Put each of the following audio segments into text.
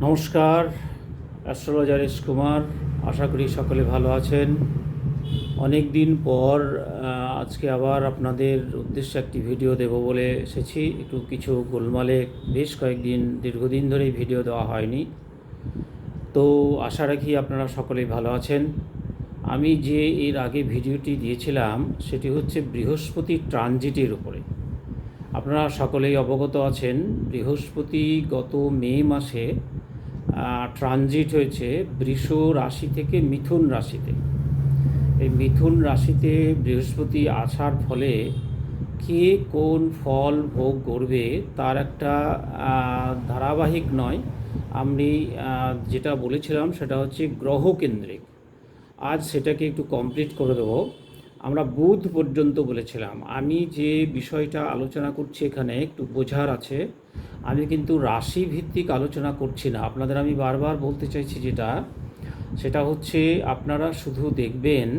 নমস্কার, astrologer S Kumar. আশা করি সকলে ভালো আছেন। অনেক দিন পর আজকে আবার আপনাদের উদ্দেশ্যে একটি ভিডিও দেব বলে এসেছি। একটু কিছু গোলমালে বেশ কয়েকদিন দীর্ঘদিন ধরেই ভিডিও দেওয়া হয়নি, তো আশা রাখি আপনারা সকলেই ভালো আছেন। আমি যে এর আগে ভিডিওটি দিয়েছিলাম সেটি হচ্ছে বৃহস্পতি ট্রানজিটের উপরে। আপনারা সকলেই অবগত আছেন, বৃহস্পতি গত মে মাসে ট্রানজিট হয়েছে বৃষ রাশি থেকে মিথুন রাশিতে। এই মিথুন রাশিতে বৃহস্পতি আসার ফলে কে কোন ফল ভোগ করবে তার একটা ধারাবাহিক নয়, আমি যেটা বলেছিলাম সেটা হচ্ছে গ্রহকেন্দ্রিক। আজ সেটাকে একটু কমপ্লিট করে দেবো। আমরা বুধ পর্যন্ত বলেছিলাম। আমি যে বিষয়টা আলোচনা করছি এখানে একটু বোঝার আছে, আমি কিন্তু রাশি ভিত্তিক আলোচনা করছি না। আপনাদের আমি বারবার বলতে চাইছি সেটা হচ্ছে আপনারা শুধু দেখবেন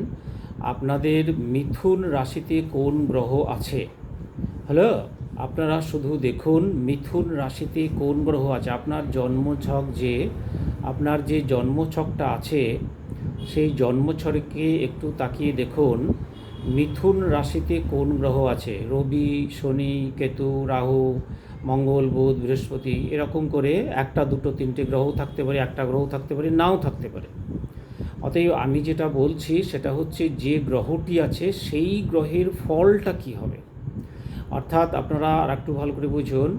আপনাদের মিথুন রাশিতে কোন গ্রহ আছে। হ্যালো, আপনারা শুধু দেখুন মিথুন রাশিতে কোন গ্রহ আছে। আপনার জন্মছক আপনার যে জন্মছকটা আছে সেই জন্মছকে একটু তাকিয়ে দেখুন মিথুন রাশিতে কোন গ্রহ আছে। রবি, শনি, কেতু, রাহু, মঙ্গল, বুধ, বৃহস্পতি, এরকম করে একটা দুটো তিনটে গ্রহ থাকতে পারে, একটা গ্রহ থাকতে পারে, নাও থাকতে পারে। অতএব আমি যেটা বলছি সেটা হচ্ছে যে গ্রহটি আছে সেই গ্রহের ফলটা কী হবে। অর্থাৎ আপনারা আর একটু ভালো করে বুঝুন,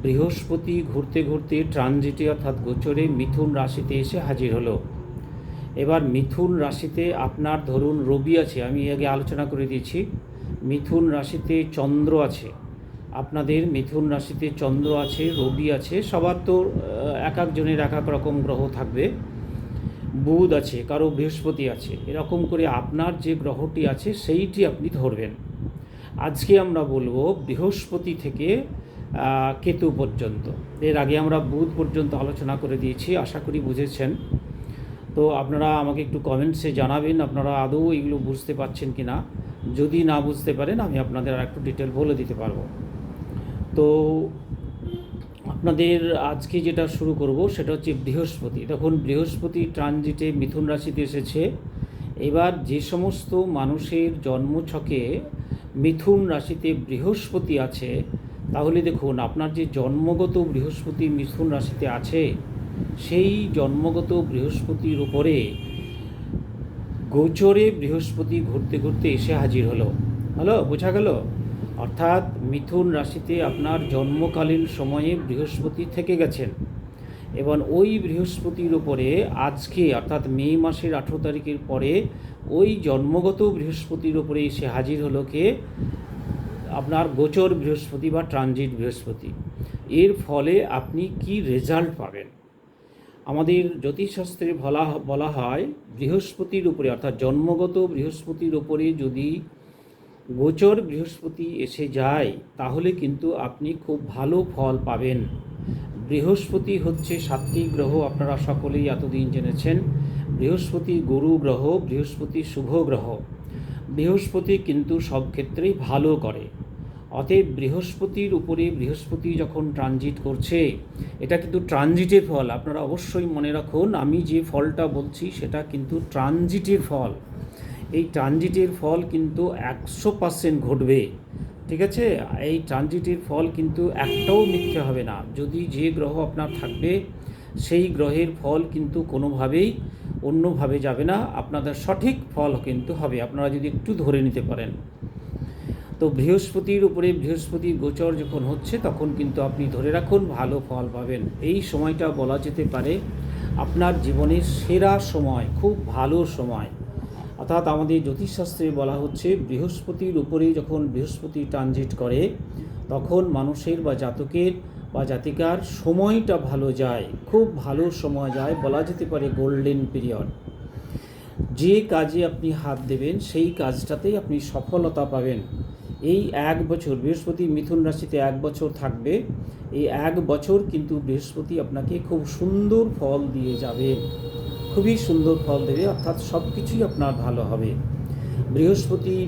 বৃহস্পতি ঘুরতে ঘুরতে ট্রানজিটে অর্থাৎ গোচরে মিথুন রাশিতে এসে হাজির হলো। এবার মিথুন রাশিতে আপনার ধরুন রবি আছে, আমি আগে আলোচনা করে দিয়েছি। মিথুন রাশিতে চন্দ্র আছে, আপনাদের মিথুন রাশিতে চন্দ্র আছে, রবি আছে, সবার তো এক একজনের এক এক রকম গ্রহ থাকবে। বুধ আছে, কারো বৃহস্পতি আছে, এরকম করে আপনার যে গ্রহটি আছে সেইটি আপনি ধরবেন। আজকে আমরা বলবো বৃহস্পতি থেকে কেতু পর্যন্ত। এর আগে আমরা বুধ পর্যন্ত আলোচনা করে দিয়েছি, আশা করি বুঝেছেন। তো আপনারা আমাকে একটু কমেন্টসে জানাবেন আপনারা আদৌ এগুলো বুঝতে পারছেন কি না। যদি না বুঝতে পারেন আমি আপনাদের আর একটু ডিটেল বলে দিতে পারবো। তো আপনাদের আজকে যেটা শুরু করব সেটা হচ্ছে বৃহস্পতি। দেখুন, বৃহস্পতি ট্রানজিটে মিথুন রাশিতে এসেছে। এবার যে সমস্ত মানুষের জন্মছকে মিথুন রাশিতে বৃহস্পতি আছে, তাহলে দেখুন আপনার যে জন্মগত বৃহস্পতি মিথুন রাশিতে আছে সেই জন্মগত বৃহস্পতির উপরে গোচরে বৃহস্পতি ঘুরতে ঘুরতে এসে হাজির হলো। বোঝা গেল? অর্থাৎ মিথুন রাশিতে আপনার জন্মকালীন সময়ে বৃহস্পতি থেকে গেছেন। এবং ওই বৃহস্পতির উপরে আজকে অর্থাৎ মে মাসের 18 তারিখের পরে ওই জন্মগত বৃহস্পতির উপরে এসে হাজির হলো কে? আপনার গোচর বৃহস্পতি বা ট্রানজিট বৃহস্পতি। এর ফলে আপনি কি রেজাল্ট পাবেন? আমাদের জ্যোতিষশাস্ত্রে বলা হয় বৃহস্পতির উপরে অর্থাৎ জন্মগত বৃহস্পতির উপরে যদি গোচর বৃহস্পতি এসে যায় তাহলে কিন্তু আপনি খুব ভালো ফল পাবেন। বৃহস্পতি হচ্ছে সাত্ত্বিক গ্রহ, আপনারা সকলেই এতদিন জেনেছেন। বৃহস্পতি গুরু গ্রহ, বৃহস্পতি শুভ গ্রহ। বৃহস্পতি কিন্তু সব ক্ষেত্রেই ভালো করে। অতএব বৃহস্পতির উপরে বৃহস্পতি যখন ট্রানজিট করছে, এটা কিন্তু ট্রানজিটের ফল। আপনারা অবশ্যই মনে রাখুন, আমি যে ফলটা বলছি সেটা কিন্তু ট্রানজিটের ফল। এই ট্রানজিটের ফল কিন্তু 100% ঘটবে, ঠিক আছে? এই ট্রানজিটের ফল কিন্তু একটাও মিথ্যে হবে না। যদি যে গ্রহ আপনার থাকবে সেই গ্রহের ফল কিন্তু কোনোভাবেই অন্যভাবে যাবে না, আপনাদের সঠিক ফল কিন্তু হবে, আপনারা যদি একটু ধরে নিতে পারেন। তো বৃহস্পতির উপরে বৃহস্পতির গোচর যখন হচ্ছে তখন কিন্তু আপনি ধরে রাখুন ভালো ফল পাবেন। এই সময়টা বলা যেতে পারে আপনার জীবনের সেরা সময়, খুব ভালো সময়। অর্থাৎ আমাদের জ্যোতিষশাস্ত্রে বলা হচ্ছে বৃহস্পতির উপরে যখন বৃহস্পতি ট্রানজিট করে তখন মানুষের বা জাতকের বা জাতিকার সময়টা ভালো যায়, খুব ভালো সময় যায়, বলা যেতে পারে গোল্ডেন পিরিয়ড। যে কাজে আপনি হাত দেবেন সেই কাজটাতেই আপনি সফলতা পাবেন। এই 1 বছর বৃহস্পতি মিথুন রাশিতে 1 বছর থাকবে। এই 1 বছর কিন্তু বৃহস্পতি আপনাকে খুব সুন্দর ফল দিয়ে যাবে, খুবই সুন্দর ফল দেবে, অর্থাৎ সব কিছুই আপনার ভালো হবে।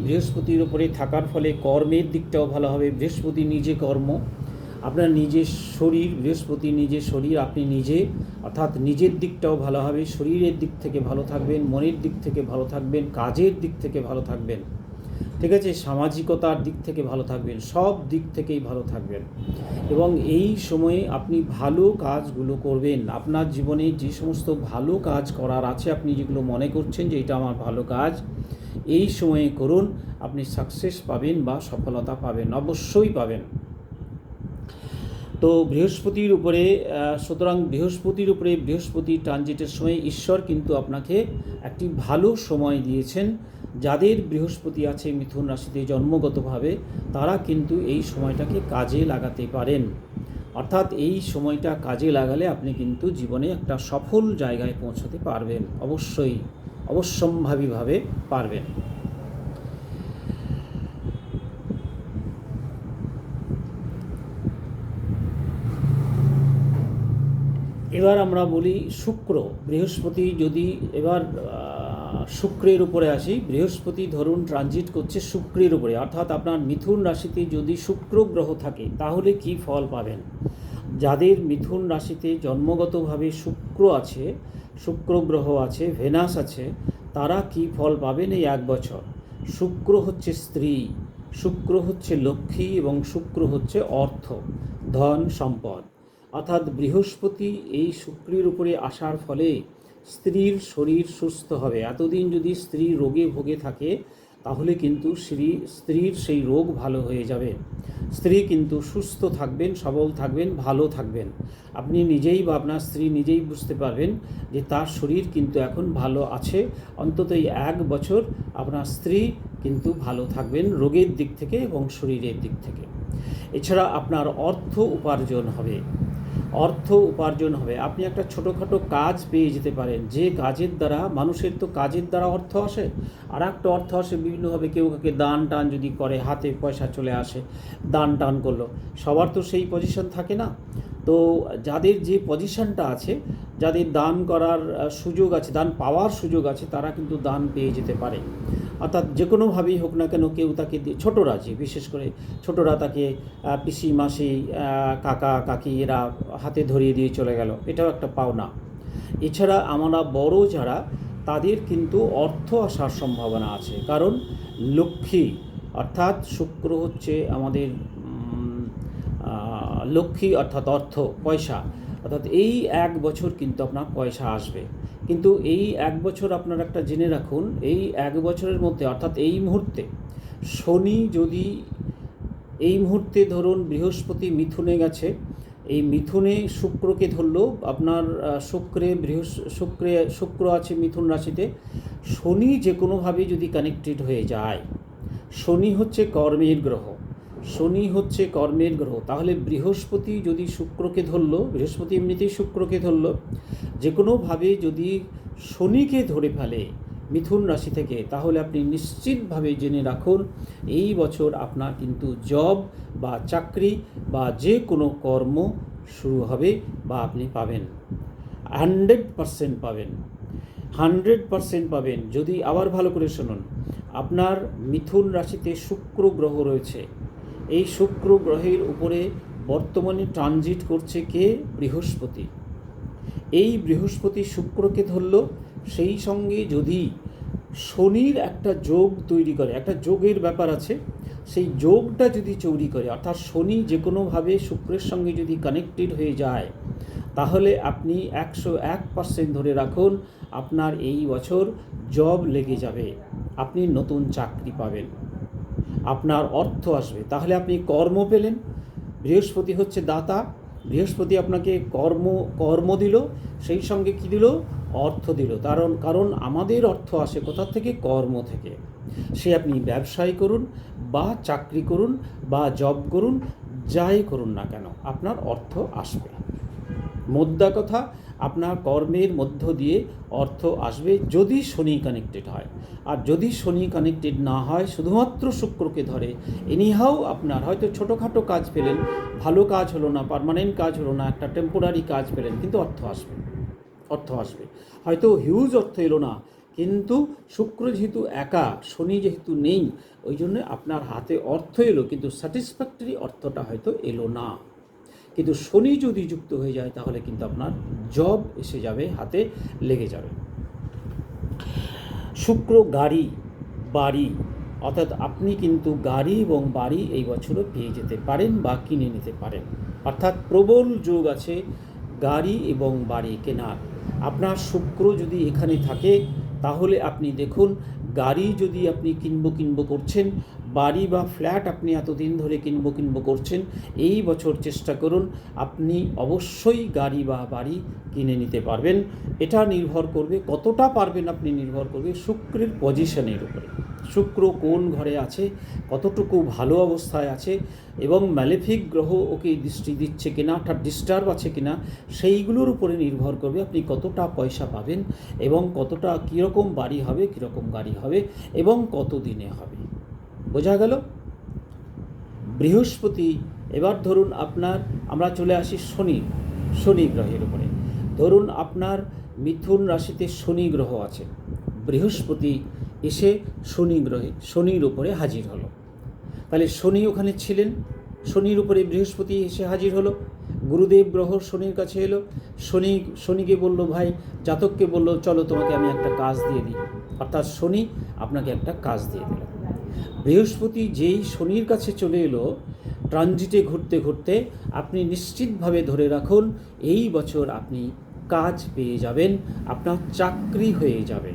বৃহস্পতির উপরে থাকার ফলে কর্মের দিকটাও ভালো হবে। বৃহস্পতি নিজে কর্ম, আপনার নিজের শরীর, বৃহস্পতি নিজের শরীর, আপনি নিজে অর্থাৎ নিজের দিকটাও ভালো হবে, শরীরের দিক থেকে ভালো থাকবেন, মনের দিক থেকে ভালো থাকবেন, কাজের দিক থেকে ভালো থাকবেন, ঠিক আছে, সামাজিকতার দিক থেকে ভালো থাকবেন, সব দিক থেকেই ভালো থাকবেন। এবং এই সময়ে আপনি ভালো কাজগুলো করবেন। আপনার জীবনে যে সমস্ত ভালো কাজ করার আছে, আপনি যেগুলো মনে করছেন যে এটা আমার ভালো কাজ, এই সময়ে করুন, আপনি সাকসেস পাবেন বা সফলতা পাবেন, অবশ্যই পাবেন। তো বৃহস্পতির উপরে সুতরাং বৃহস্পতি ট্রানজিটের সময় ঈশ্বর কিন্তু আপনাকে একটি ভালো সময় দিয়েছেন। যাদের বৃহস্পতি আছে মিথুন রাশিতে জন্মগতভাবে, তারা কিন্তু এই সময়টাকে কাজে লাগাতে পারেন। অর্থাৎ এই সময়টা কাজে লাগালে আপনি কিন্তু জীবনে একটা সফল জায়গায় পৌঁছাতে পারবেন, অবশ্যই অবশ্যম্ভাবীভাবে পারবেন। এবার আমরা বলি শুক্র, বৃহস্পতি যদি এবার শুক্রের উপরে আসি। বৃহস্পতি ধরুন ট্রানজিট করছে শুক্রের উপরে, অর্থাৎ আপনার মিথুন রাশিতে যদি শুক্র গ্রহ থাকে তাহলে কি ফল পাবেন। যাদের মিথুন রাশিতে জন্মগতভাবে শুক্র আছে, শুক্র গ্রহ আছে, ভেনাস আছে, তারা কি ফল পাবেন এই এক বছর। শুক্র হচ্ছে স্ত্রী, শুক্র হচ্ছে লক্ষ্মী এবং শুক্র হচ্ছে অর্থ, ধন, সম্পদ। অর্থাৎ বৃহস্পতি এই শুক্রের উপরে আসার ফলে স্ত্রীর শরীর সুস্থ হবে। এতদিন যদি স্ত্রী রোগে ভোগে থাকে তাহলে কিন্তু স্ত্রীর সেই রোগ ভালো হয়ে যাবে। স্ত্রী কিন্তু সুস্থ থাকবেন, সবল থাকবেন, ভালো থাকবেন। আপনি নিজেই বা আপনার স্ত্রী নিজেই বুঝতে পারবেন যে তার শরীর কিন্তু এখন ভালো আছে। অন্তত এই এক বছর আপনার স্ত্রী কিন্তু ভালো থাকবেন রোগের দিক থেকে এবং শরীরের দিক থেকে। এছাড়া আপনার অর্থ উপার্জন হবে, আপনি একটা ছোটোখাটো কাজ পেয়ে যেতে পারেন, যে কাজের দ্বারা মানুষের তো কাজের দ্বারা অর্থ আসে, আর একটা অর্থ আসে বিভিন্নভাবে। কেউ কাউকে দান টান যদি করে, হাতে পয়সা চলে আসে, দান টান করলো। সবার তো সেই পজিশন থাকে না। তো যাদের যে পজিশনটা আছে, যাদের দান করার সুযোগ আছে, দান পাওয়ার সুযোগ আছে, তারা কিন্তু দান পেয়ে যেতে পারে। অর্থাৎ যে কোনোভাবেই হোক না কেন, কেউ তাকে ছোটরা, যে বিশেষ করে ছোটরা তাকে পিসি মাসি কাকা কাকি এরা হাতে ধরিয়ে দিয়ে চলে গেল, এটাও একটা পাওনা। এছাড়া আমরা বড় যারা, তাদের কিন্তু অর্থ আসার সম্ভাবনা আছে, কারণ লক্ষ্মী অর্থাৎ শুক্র হচ্ছে আমাদের লক্ষ্মী, অর্থাৎ অর্থ, পয়সা। অর্থাৎ এই এক বছর কিন্তু আপনার পয়সা আসবে। কিন্তু এই এক বছর আপনার একটা জেনে রাখুন, এই এক বছরের মধ্যে অর্থাৎ এই মুহূর্তে শনি যদি এই মুহূর্তে ধরুন বৃহস্পতি মিথুনে গেছে, এই মিথুনে শুক্রকে ধরলো আপনার শুক্র আছে মিথুন রাশিতে, শনি যে কোনোভাবে যদি কানেক্টেড হয়ে যায়, শনি হচ্ছে কর্মের গ্রহ, তাহলে বৃহস্পতি যদি শুক্রকে ধরলো, বৃহস্পতি এমনিতেই শুক্রকে ধরলো, যে কোনোভাবে যদি শনিকে ধরে ফেলে মিথুন রাশি থেকে, তাহলে আপনি নিশ্চিতভাবে জেনে রাখুন এই বছর আপনার কিন্তু জব বা চাকরি বা যে কোনো কর্ম শুরু হবে বা আপনি পাবেন, 100% পাবেন, 100% পাবেন। যদি আবার ভালো করে শুনুন, আপনার মিথুন রাশিতে শুক্র গ্রহ রয়েছে, এই শুক্র গ্রহের উপরে বর্তমানে ট্রানজিট করছে কে? বৃহস্পতি। এই বৃহস্পতি শুক্রকে ধরল, সেই সঙ্গে যদি শনির একটা যোগ তৈরি করে, একটা যোগের ব্যাপার আছে, সেই যোগটা যদি তৈরি করে, অর্থাৎ শনি যে কোনোভাবে শুক্রের সঙ্গে যদি কানেক্টেড হয়ে যায়, তাহলে আপনি 101% ধরে রাখুন আপনার এই বছর জব লেগে যাবে, আপনি নতুন চাকরি পাবেন, আপনার অর্থ আসবে। তাহলে আপনি কর্ম পেলেন, বৃহস্পতি হচ্ছে দাতা, বৃহস্পতি আপনাকে কর্ম দিল, সেই সঙ্গে কি দিল? অর্থ দিল। কারণ আমাদের অর্থ আসে কোথা থেকে? কর্ম থেকে। সে আপনি ব্যবসায় করুন বা চাকরি করুন বা জব করুন, যাই করুন না কেন, আপনার অর্থ আসবে। মোদ্দা কথা, আপনার কর্মের মধ্য দিয়ে অর্থ আসবে যদি শনি কানেক্টেড হয়। আর যদি শনি কানেক্টেড না হয়, শুধুমাত্র শুক্রকে ধরে, এনিহাও আপনার হয়তো ছোটোখাটো কাজ পেলেন, ভালো কাজ হলো না, পার্মানেন্ট কাজ হলো না, একটা টেম্পোরারি কাজ পেলেন, কিন্তু অর্থ আসবে। হয়তো হিউজ অর্থ এলো না, কিন্তু শুক্র যেহেতু একা, শনি যেহেতু নেই, ওই জন্য আপনার হাতে অর্থ এলো, কিন্তু স্যাটিসফ্যাক্টরি অর্থটা হয়তো এলো না। কিন্তু শনি যদি যুক্ত হয়ে যায় তাহলে কিন্তু আপনার জব এসে যাবে, হাতে লেগে যাবে। শুক্র গাড়ি বাড়ি, অর্থাৎ আপনি কিন্তু গাড়ি এবং বাড়ি এই বছরও পেয়ে যেতে পারেন বা কিনে নিতে পারেন, অর্থাৎ প্রবল যোগ আছে গাড়ি এবং বাড়ি কেনার। আপনার শুক্র যদি এখানে থাকে তাহলে আপনি দেখুন, গাড়ি যদি আপনি কিনবো করছেন, বাড়ি বা ফ্ল্যাট আপনি এতদিন ধরে কিনবো করছেন, এই বছর চেষ্টা করুন আপনি অবশ্যই গাড়ি বা বাড়ি কিনে নিতে পারবেন। এটা নির্ভর করবে, কতটা পারবেন আপনি নির্ভর করবে শুক্রের পজিশনের উপরে। শুক্র কোন ঘরে আছে, কতটুকু ভালো অবস্থায় আছে, এবং ম্যালেফিক গ্রহ ওকে দৃষ্টি দিচ্ছে কিনা, অর্থাৎ ডিস্টার্ব আছে কিনা, সেইগুলোর উপরে নির্ভর করবে আপনি কতটা পয়সা পাবেন এবং কতটা কীরকম বাড়ি হবে, কীরকম গাড়ি হবে এবং কত দিনে হবে। বোঝা গেল? বৃহস্পতি, এবার ধরুন আপনার, আমরা চলে আসি শনি গ্রহের উপরে। ধরুন আপনার মিথুন রাশিতে শনি গ্রহ আছে, বৃহস্পতি এসে শনির উপরে হাজির হলো। তাহলে শনি ওখানে ছিলেন, শনির উপরে বৃহস্পতি এসে হাজির হলো, গুরুদেব গ্রহ শনির কাছে এলো, শনিকে বলল, ভাই জাতককে বলল, চলো তোমাকে আমি একটা কাজ দিয়ে দিই, অর্থাৎ শনি আপনাকে একটা কাজ দিয়ে দিল। বৃহস্পতি যেই শনির কাছে চলে এলো, ট্রানজিটে ঘুরতে ঘুরতে আপনি নিশ্চিতভাবে ধরে রাখুন এই বছর আপনি কাজ পেয়ে যাবেন, আপনার চাকরি হয়ে যাবে,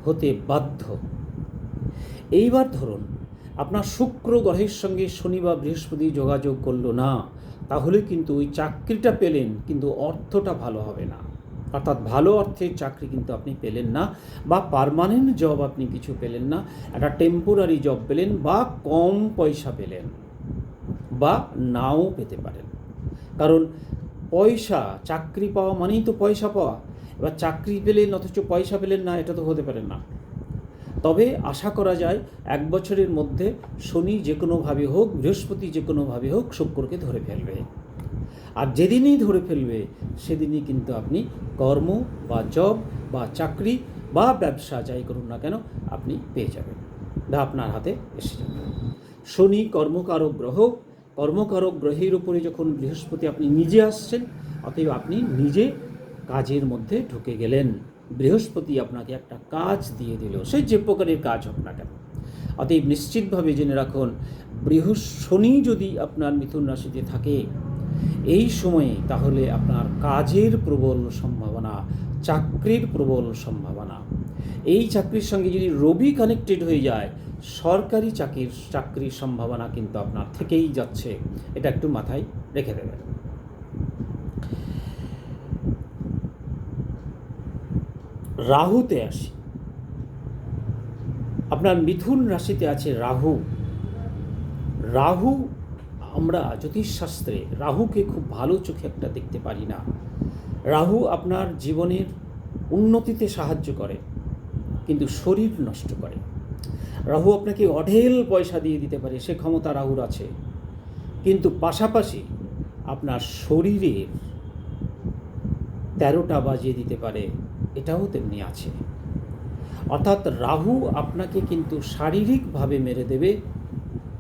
হতে বাধ্য। এইবার ধরুন আপনার শুক্র গ্রহের সঙ্গে শনি বা বৃহস্পতি যোগাযোগ করলো না, তাহলে কিন্তু ওই চাকরিটা পেলেন কিন্তু অর্থটা ভালো হবে না, অর্থাৎ ভালো অর্থের চাকরি কিন্তু আপনি পেলেন না, বা পার্মানেন্ট জব আপনি কিছু পেলেন না, একটা টেম্পোরারি জব পেলেন বা কম পয়সা পেলেন বা নাও পেতে পারেন। কারণ পয়সা, চাকরি পাওয়া মানেই তো পয়সা পাওয়া। এবার চাকরি পেলেন অথচ পয়সা পেলেন না, এটা তো হতে পারে না। তবে আশা করা যায় 1 বছরের মধ্যে শনি যে কোনোভাবে হোক, বৃহস্পতি যে কোনোভাবে হোক শুক্রকে ধরে ফেলবে, আর যেদিনই ধরে ফেলবে সেদিনই কিন্তু আপনি কর্ম বা জব বা চাকরি বা ব্যবসা যাই করুন না কেন আপনি পেয়ে যাবেন, বা আপনার হাতে এসে যাবে। শনি কর্মকারক গ্রহ, কর্মকারক গ্রহের উপরে যখন বৃহস্পতি আপনি নিজে আসছেন, অতএব আপনি নিজে কাজের মধ্যে ঢুকে গেলেন। বৃহস্পতি আপনাকে একটা কাজ দিয়ে দিল, সে যে প্রকারের কাজ হোক না কেন। অতএব নিশ্চিতভাবে জেনে রাখুন, শনি যদি আপনার মিথুন রাশিতে থাকে এই সময়ে, তাহলে আপনার কাজের প্রবল সম্ভাবনা, চাকরির প্রবল সম্ভাবনা। এই চাকরির সঙ্গে যদি রবি কানেক্টেড হয়ে যায়, সরকারি চাকরির সম্ভাবনা কিন্তু আপনার থেকেই যাচ্ছে, এটা একটু মাথায় রেখে দেবেন। রাহুতে আসি। আপনার মিথুন রাশিতে আছে রাহু। আমরা জ্যোতিষশাস্ত্রে রাহুকে খুব ভালো চোখে একটা দেখতে পারি না। রাহু আপনার জীবনের উন্নতিতে সাহায্য করে কিন্তু শরীর নষ্ট করে। রাহু আপনাকে অঢেল পয়সা দিয়ে দিতে পারে, সে ক্ষমতা রাহুর আছে, কিন্তু পাশাপাশি আপনার শরীরের 13টা বাজিয়ে দিতে পারে, এটাও তেমনি আছে। অর্থাৎ রাহু আপনাকে কিন্তু শারীরিকভাবে মেরে দেবে,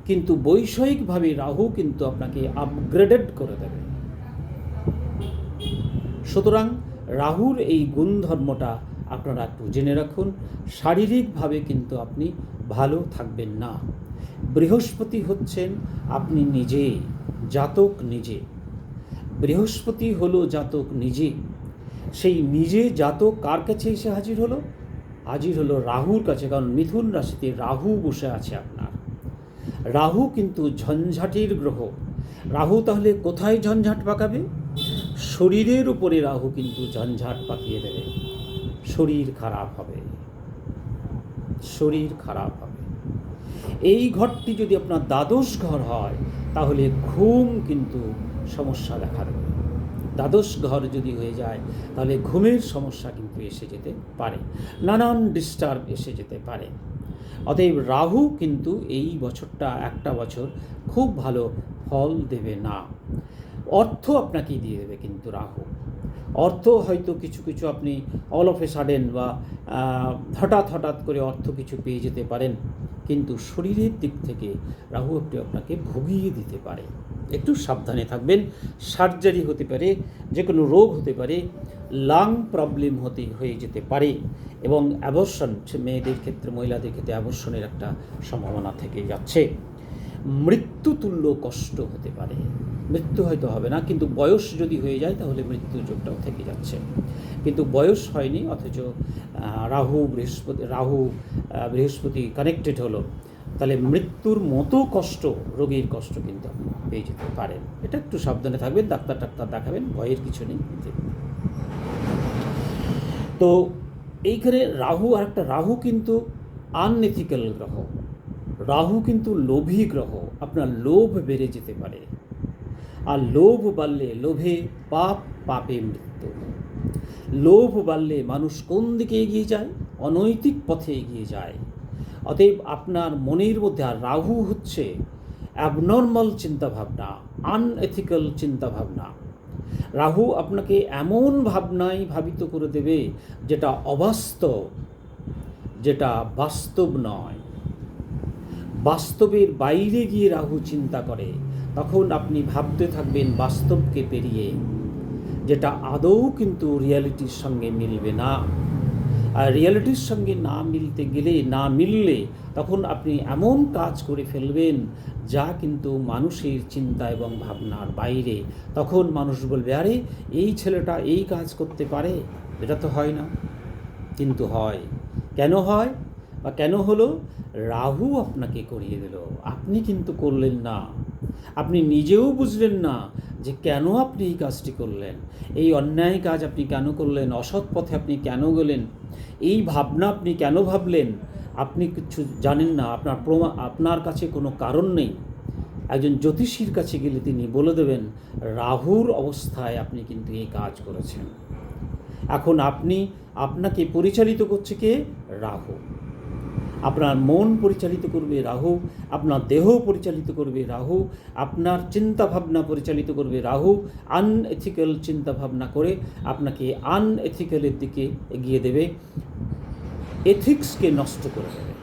কিন্তু বৈষয়িকভাবে রাহু কিন্তু আপনাকে আপগ্রেডেড করে দেবে। সুতরাং রাহুর এই গুণধর্মটা আপনারা একটু জেনে রাখুন। শারীরিকভাবে কিন্তু আপনি ভালো থাকবেন না। বৃহস্পতি হচ্ছেন আপনি নিজে, জাতক নিজে। বৃহস্পতি হলো জাতক নিজে। সেই নিজে জাতক কার কাছে এসে হাজির হলো রাহুর কাছে, কারণ মিথুন রাশিতে রাহু বসে আছে আপনার। রাহু কিন্তু ঝঞ্ঝাটের গ্রহ। রাহু তাহলে কোথায় ঝঞ্ঝাট পাকাবে? শরীরের উপরে রাহু কিন্তু ঝঞ্ঝাট পাকিয়ে দেবে। শরীর খারাপ হবে। এই ঘরটি যদি আপনার দ্বাদশ ঘর হয় তাহলে ঘুম কিন্তু সমস্যা দেখা দেবে। দ্বাদশ ঘর যদি হয়ে যায় তাহলে ঘুমের সমস্যা কিন্তু এসে যেতে পারে, নানান ডিস্টার্ব এসে যেতে পারে। অতএব রাহু কিন্তু এই বছরটা, একটা বছর খুব ভালো ফল দেবে না। অর্থ আপনাকে দিয়ে দেবে কিন্তু রাহু। অর্থ হয়তো কিছু আপনি অল অফ এ সাডেন বা হঠাৎ করে অর্থ কিছু পেয়ে যেতে পারেন, কিন্তু শরীরের দিক থেকে রাহু একটু আপনাকে ভুগিয়ে দিতে পারে। একটু সাবধানে থাকবেন। সার্জারি হতে পারে, যে কোনো রোগ হতে পারে, লাং প্রবলেম হয়ে যেতে পারে, এবং অ্যাবর্শন, মেয়েদের ক্ষেত্রে, মহিলাদের ক্ষেত্রে অ্যাবর্শনের একটা সম্ভাবনা থেকে যাচ্ছে। মৃত্যুতুল্য কষ্ট হতে পারে, মৃত্যু হয়তো হবে না, কিন্তু বয়স যদি হয়ে যায় তাহলে মৃত্যু যোগটাও থেকে যাচ্ছে। কিন্তু বয়স হয়নি, অথচ রাহু বৃহস্পতি কানেক্টেড হলো, তাহলে মৃত্যুর মতো কষ্ট, রোগীর কষ্ট কিন্তু আপনি পেয়ে যেতে পারেন। এটা একটু সাবধানে থাকবেন, ডাক্তার দেখাবেন, ভয়ের কিছু নেই। তো এইখানে রাহু কিন্তু আনএথিক্যাল গ্রহ, রাহু কিন্তু লোভী গ্রহ, আপনার লোভ বেড়ে যেতে পারে। আর লোভ বাড়লে, লোভে পাপ, পাপে মৃত্যু। লোভ বাড়লে মানুষ কোন দিকে এগিয়ে যায়? অনৈতিক পথে এগিয়ে যায়। অতএব আপনার মনের মধ্যে, আর রাহু হচ্ছে অ্যাবনর্মাল চিন্তাভাবনা, আনএথিক্যাল চিন্তাভাবনা। রাহু আপনাকে এমন ভাবনায় ভাবিত করে দেবে যেটা অবাস্তব, যেটা বাস্তব নয়। বাস্তবের বাইরে গিয়ে রাহু চিন্তা করে, তখন আপনি ভাবতে থাকবেন বাস্তবকে পেরিয়ে, যেটা আদৌ কিন্তু রিয়ালিটির সঙ্গে মিলবে না। আর রিয়ালিটির সঙ্গে না মিললে তখন আপনি এমন কাজ করে ফেলবেন যা কিন্তু মানুষের চিন্তা এবং ভাবনার বাইরে। তখন মানুষ বলবে, আরে এই ছেলেটা এই কাজ করতে পারে, এটা তো হয় না। কিন্তু হয়। কেন হয় বা কেন হলো? রাহু আপনাকে করিয়ে দিল, আপনি কিন্তু করলেন না। আপনি নিজেও বুঝলেন না যে কেন আপনি এই কাজটি করলেন, এই অন্যায় কাজ আপনি কেন করলেন, অসৎ পথে আপনি কেন গেলেন, এই ভাবনা আপনি কেন ভাবলেন, আপনি কিছু জানেন না। আপনার কাছে কোনো কারণ নেই। একজন জ্যোতিষীর কাছে গেলে তিনি বলে দেবেন, রাহুর অবস্থায় আপনি কিন্তু এই কাজ করেছেন। এখন আপনাকে পরিচালিত করছে কে? রাহু। আপনার মন পরিচালিত করবে রাহু, আপনার দেহ পরিচালিত করবে রাহু, আপনার চিন্তাভাবনা পরিচালিত করবে রাহু। আনএথিক্যাল চিন্তাভাবনা করে আপনাকে আনএথিক্যালের দিকে এগিয়ে দেবে, এথিক্সকে নষ্ট করে দেবে।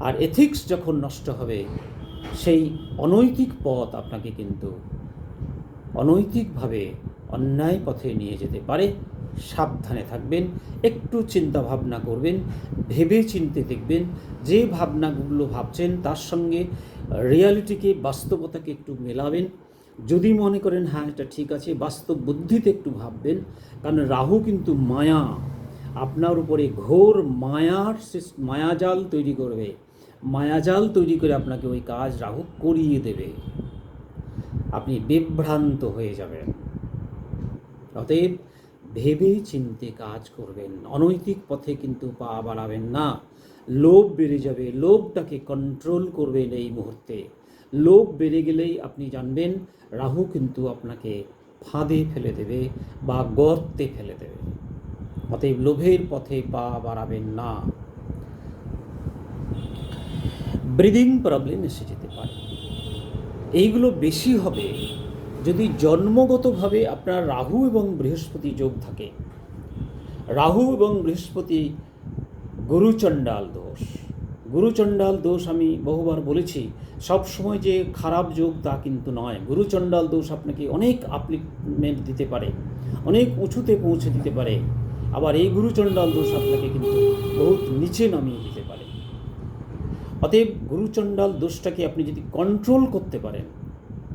আর এথিক্স যখন নষ্ট হবে, সেই অনৈতিক পথ আপনাকে কিন্তু অনৈতিকভাবে অন্যায় পথে নিয়ে যেতে পারে। সাবধানে থাকবেন, একটু চিন্তা ভাবনা করবেন, ভেবে চিনতে দেখবেন। যে ভাবনাগুলো ভাবছেন তার সঙ্গে রিয়ালিটিকে, বাস্তবতাকে একটু মেলাবেন। যদি মনে করেন হ্যাঁ এটা ঠিক আছে, বাস্তব বুদ্ধিতে একটু ভাববেন। কারণ রাহু কিন্তু মায়া, আপনার উপরে ঘোর মায়াজাল তৈরি করবে। মায়াজাল তৈরি করে আপনাকে ওই কাজ রাহু করিয়ে দেবে, আপনি বিভ্রান্ত হয়ে যাবেন। অতএব ভেবে চিনতে কাজ করবেন, অনৈতিক পথে কিন্তু পা বাড়াবেন না। লোভ বেড়ে যাবে, লোভটাকে কন্ট্রোল করবেন এই মুহূর্তে। লোভ বেড়ে গেলেই আপনি জানবেন রাহু কিন্তু আপনাকে ফাঁদে ফেলে দেবে বা গর্তে ফেলে দেবে। অতএব লোভের পথে পা বাড়াবেন না। ব্রিদিং প্রবলেম এসে যেতে পারে। এইগুলো বেশি হবে যদি জন্মগতভাবে আপনার রাহু এবং বৃহস্পতি যোগ থাকে। রাহু এবং বৃহস্পতি গুরুচণ্ডাল দোষ। গুরুচণ্ডাল দোষ আমি বহুবার বলেছি, সবসময় যে খারাপ যোগ তা কিন্তু নয়। গুরুচণ্ডাল দোষ আপনাকে অনেক আপলিফমেন্ট দিতে পারে, অনেক উঁচুতে পৌঁছে দিতে পারে। আবার এই গুরুচণ্ডাল দোষ আপনাকে কিন্তু বহুত নিচে নামিয়ে দিতে পারে। অতএব গুরুচণ্ডাল দোষটাকে আপনি যদি কন্ট্রোল করতে পারেন,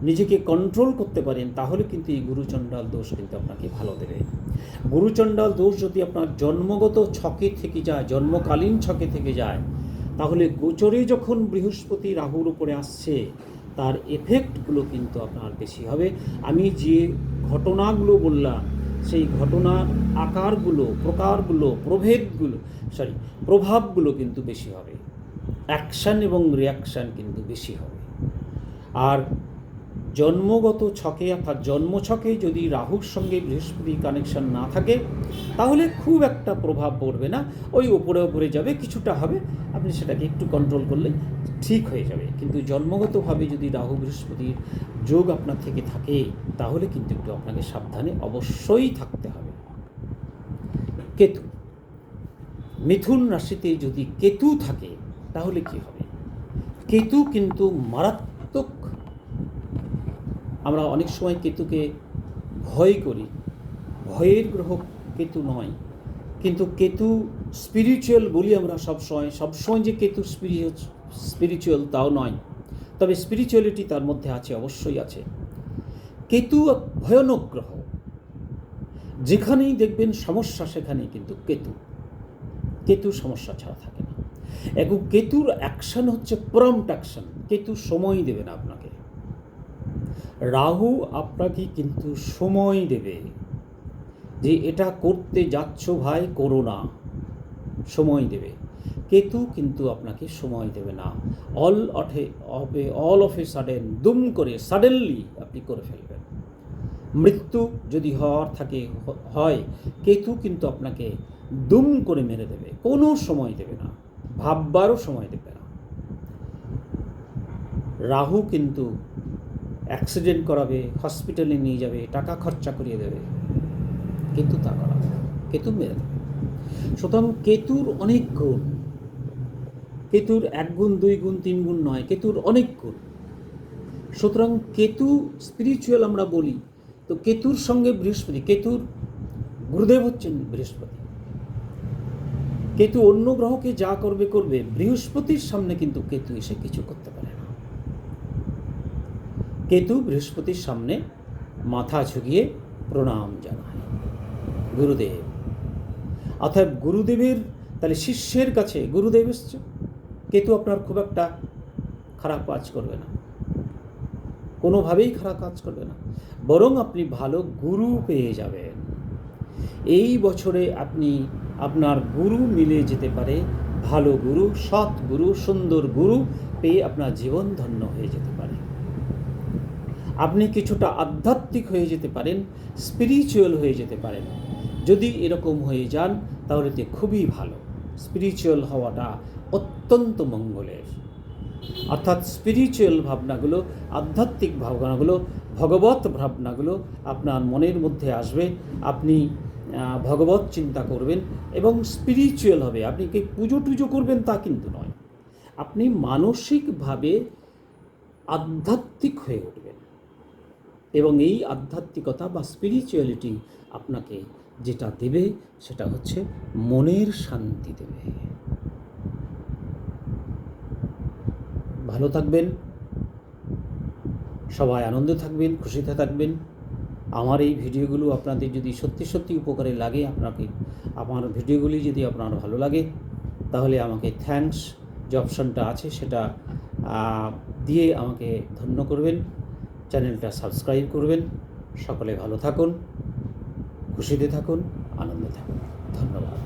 নিজেকে কন্ট্রোল করতে পারেন, তাহলে কিন্তু এই গুরুচণ্ডাল দোষ কিন্তু আপনাকে ভালো দেবে। গুরুচণ্ডাল দোষ যদি আপনার জন্মগত ছকে থেকে যায়, জন্মকালীন ছকে থেকে যায়, তাহলে গোচরে যখন বৃহস্পতি রাহুর উপরে আসছে তার এফেক্টগুলো কিন্তু আপনার বেশি হবে। আমি যে ঘটনাগুলো বললাম সেই ঘটনার আকারগুলো, প্রকারগুলো, প্রভাবগুলো কিন্তু বেশি হবে। অ্যাকশান এবং রিয়াকশান কিন্তু বেশি হবে। আর জন্মগত ছকে, অর্থাৎ জন্মছকে যদি রাহুর সঙ্গে বৃহস্পতি কানেকশন না থাকে তাহলে খুব একটা প্রভাব পড়বে না, ওই ওপরে যাবে, কিছুটা হবে, আপনি সেটাকে একটু কন্ট্রোল করলে ঠিক হয়ে যাবে। কিন্তু জন্মগতভাবে যদি রাহু বৃহস্পতির যোগ আপনার থেকে থাকে তাহলে কিন্তু একটু আপনাকে সাবধানে অবশ্যই থাকতে হবে। কেতু, মিথুন রাশিতে যদি কেতু থাকে তাহলে কি হবে? কেতু কিন্তু মারাত্মক আমরা অনেক সময় কেতুকে ভয় করি, ভয়ের গ্রহ কেতু নয়, কিন্তু কেতু স্পিরিচুয়াল বলি আমরা সবসময় যে কেতু স্পিরিচুয়াল তাও নয়, তবে স্পিরিচুয়ালিটি তার মধ্যে আছে, অবশ্যই আছে। কেতু ভয়ানক গ্রহ, যেখানেই দেখবেন সমস্যা সেখানেই কিন্তু কেতু সমস্যা ছাড়া থাকে না। এবং কেতুর অ্যাকশন হচ্ছে প্রম্পট অ্যাকশন। কেতু সময় দেবে না আপনাকে, রাহু আপনাকে কিন্তু সময় দেবে যে এটা করতে যাচ্ছ ভাই, করো না, সময় দেবে। কেতু কিন্তু আপনাকে সময় দেবে না, অল অফ এ সাডেন, দুম করে সাডেনলি আপনি করে ফেলবেন। মৃত্যু যদি হয়, কেতু কিন্তু আপনাকে দুম করে মেরে দেবে, কোনো সময় দেবে না, ভাববারও সময় দেবে না। রাহু কিন্তু অ্যাক্সিডেন্ট করাবে, হসপিটালে নিয়ে যাবে, টাকা খরচা করিয়ে দেবে, কিন্তু তা করাবে না, কেতু মেরে দেবে। সুতরাং কেতুর অনেক গুণ, কেতুর 1 গুণ 2 গুণ 3 গুণ নয়, কেতুর অনেক গুণ। সুতরাং কেতু স্পিরিচুয়াল আমরা বলি, তো কেতুর সঙ্গে বৃহস্পতি, কেতুর গুরুদেব হচ্ছেন বৃহস্পতি। কেতু অন্য গ্রহকে যা করবে, বৃহস্পতির সামনে কিন্তু কেতু এসে কিছু করতে পারে না। কেতু বৃহস্পতির সামনে মাথা ঝুঁকিয়ে প্রণাম জানায়, গুরুদেব। অর্থাৎ গুরুদেবের, তাহলে শিষ্যের কাছে গুরুদেব এসছে, কেতু আপনার খুব একটা খারাপ কাজ করবে না, কোনোভাবেই খারাপ কাজ করবে না, বরং আপনি ভালো গুরু পেয়ে যাবেন। এই বছরে আপনি আপনার গুরু মিলে যেতে পারে, ভালো গুরু, সৎ গুরু, সুন্দর গুরু পেয়ে আপনার জীবন ধন্য হয়ে যেতে পারে। আপনি কিছুটা আধ্যাত্মিক হয়ে যেতে পারেন, স্পিরিচুয়াল হয়ে যেতে পারেন। যদি এরকম হয়ে যান তাহলে তো খুবই ভালো। স্পিরিচুয়াল হওয়াটা অত্যন্ত মঙ্গলের। অর্থাৎ স্পিরিচুয়াল ভাবনাগুলো, আধ্যাত্মিক ভাবনাগুলো, ভগবত ভাবনাগুলো আপনার মনের মধ্যে আসবে। আপনি ভগবত চিন্তা করবেন এবং স্পিরিচুয়াল হবে। আপনি কি পুজো টুজো করবেন তা কিন্তু নয়, আপনি মানসিকভাবে আধ্যাত্মিক হয়ে উঠবেন। এবং এই আধ্যাত্মিকতা বা স্পিরিচুয়ালিটি আপনাকে যেটা দেবে সেটা হচ্ছে মনের শান্তি দেবে। ভালো থাকবেন, সবাই আনন্দে থাকবেন, খুশিতে থাকবেন। আমার এই ভিডিওগুলো আপনাদের যদি সত্যি সত্যি উপকারে লাগে, আমার ভিডিওগুলি যদি আপনার ভালো লাগে, তাহলে আমাকে থ্যাঙ্কস যে অপশানটা আছে সেটা দিয়ে আমাকে ধন্য করবেন, চ্যানেলটা সাবস্ক্রাইব করবেন। সকলে ভালো থাকুন, খুশিতে থাকুন, আনন্দে থাকুন। ধন্যবাদ।